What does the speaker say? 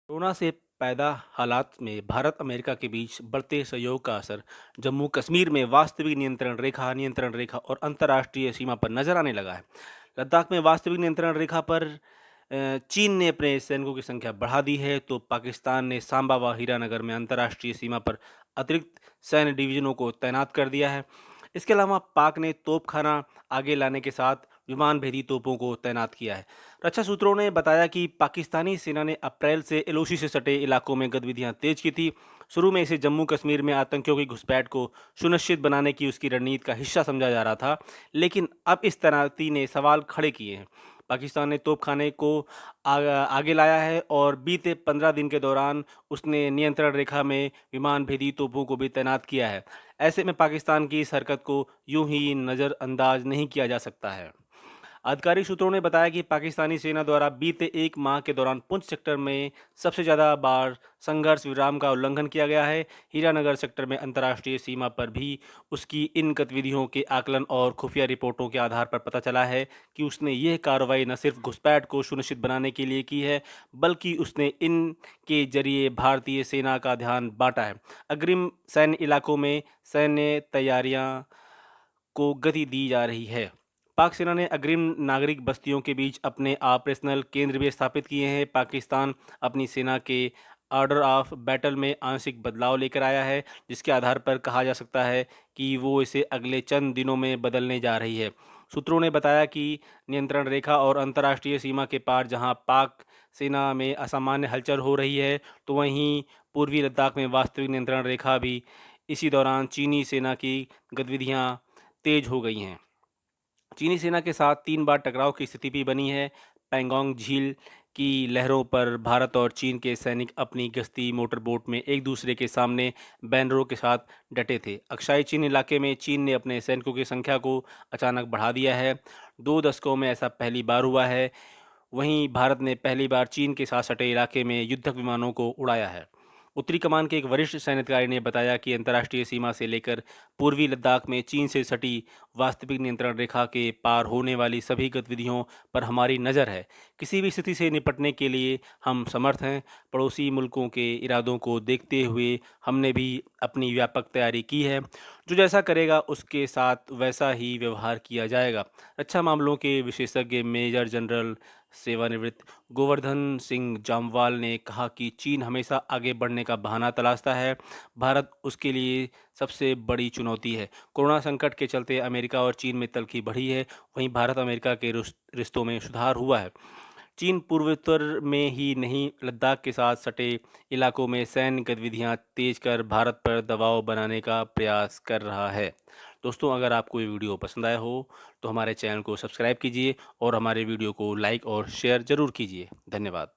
Corona से पैदा हालात में भारत अमेरिका के बीच बढ़ते सहयोग का असर जम्मू कश्मीर में वास्तविक नियंत्रण रेखा और अंतर्राष्ट्रीय सीमा पर नजर आने लगा है। लद्दाख में वास्तविक नियंत्रण रेखा पर चीन ने अपने सैनिकों की संख्या बढ़ा दी है, तो पाकिस्तान ने सांबा व हीरानगर में अंतर्राष्ट्रीय सीमा पर अतिरिक्त सैन्य डिवीजनों को तैनात कर दिया है। इसके अलावा पाक ने तोपखाना आगे लाने के साथ विमान भेदी तोपों को तैनात किया है। रक्षा सूत्रों ने बताया कि पाकिस्तानी सेना ने अप्रैल से एलओसी से सटे इलाकों में गतिविधियां तेज की थी। शुरू में इसे जम्मू कश्मीर में आतंकियों की घुसपैठ को सुनिश्चित बनाने की उसकी रणनीति का हिस्सा समझा जा रहा था, लेकिन अब इस तैनाती ने सवाल खड़े किए हैं। पाकिस्तान ने तोपखाने को आगे लाया है और बीते 15 दिन के दौरान उसने नियंत्रण रेखा में विमान भेदी तोपों को भी तैनात किया है। ऐसे में पाकिस्तान की इस हरकत को यूं ही नज़रअंदाज नहीं किया जा सकता है। आधिकारिक सूत्रों ने बताया कि पाकिस्तानी सेना द्वारा बीते 1 माह के दौरान पुंछ सेक्टर में सबसे ज़्यादा बार संघर्ष विराम का उल्लंघन किया गया है। हीरानगर सेक्टर में अंतर्राष्ट्रीय सीमा पर भी उसकी इन गतिविधियों के आकलन और खुफिया रिपोर्टों के आधार पर पता चला है कि उसने यह कार्रवाई न सिर्फ घुसपैठ को सुनिश्चित बनाने के लिए की है, बल्कि उसने इनके जरिए भारतीय सेना का ध्यान बांटा है। अग्रिम सैन्य इलाकों में सैन्य तैयारियां को गति दी जा रही है। पाक सेना ने अग्रिम नागरिक बस्तियों के बीच अपने ऑपरेशनल केंद्र भी स्थापित किए हैं। पाकिस्तान अपनी सेना के ऑर्डर ऑफ बैटल में आंशिक बदलाव लेकर आया है, जिसके आधार पर कहा जा सकता है कि वो इसे अगले चंद दिनों में बदलने जा रही है। सूत्रों ने बताया कि नियंत्रण रेखा और अंतर्राष्ट्रीय सीमा के पार जहां पाक सेना में असामान्य हलचल हो रही है, तो वहीं पूर्वी लद्दाख में वास्तविक नियंत्रण रेखा भी इसी दौरान चीनी सेना की गतिविधियां तेज हो गई हैं। चीनी सेना के साथ 3 बार टकराव की स्थिति भी बनी है। पैंगोंग झील की लहरों पर भारत और चीन के सैनिक अपनी गश्ती मोटर बोट में एक दूसरे के सामने बैनरों के साथ डटे थे। अक्साई चीन इलाके में चीन ने अपने सैनिकों की संख्या को अचानक बढ़ा दिया है। 2 दशकों में ऐसा पहली बार हुआ है। वहीं भारत ने पहली बार चीन के साथ सटे इलाके में युद्धक विमानों को उड़ाया है। उत्तरी कमान के एक वरिष्ठ सैन्य अधिकारी ने बताया कि अंतर्राष्ट्रीय सीमा से लेकर पूर्वी लद्दाख में चीन से सटी वास्तविक नियंत्रण रेखा के पार होने वाली सभी गतिविधियों पर हमारी नज़र है। किसी भी स्थिति से निपटने के लिए हम समर्थ हैं। पड़ोसी मुल्कों के इरादों को देखते हुए हमने भी अपनी व्यापक तैयारी की है। जो जैसा करेगा उसके साथ वैसा ही व्यवहार किया जाएगा। रक्षा मामलों के विशेषज्ञ मेजर जनरल सेवानिवृत्त गोवर्धन सिंह जामवाल ने कहा कि चीन हमेशा आगे बढ़ने का बहाना तलाशता है। भारत उसके लिए सबसे बड़ी चुनौती है। कोरोना संकट के चलते अमेरिका और चीन में तल्खी बढ़ी है। वहीं भारत अमेरिका के रिश्तों में सुधार हुआ है। चीन पूर्वोत्तर में ही नहीं, लद्दाख के साथ सटे इलाकों में सैन्य गतिविधियां तेज कर भारत पर दबाव बनाने का प्रयास कर रहा है। दोस्तों, अगर आपको ये वीडियो पसंद आया हो तो हमारे चैनल को सब्सक्राइब कीजिए और हमारे वीडियो को लाइक और शेयर ज़रूर कीजिए। धन्यवाद।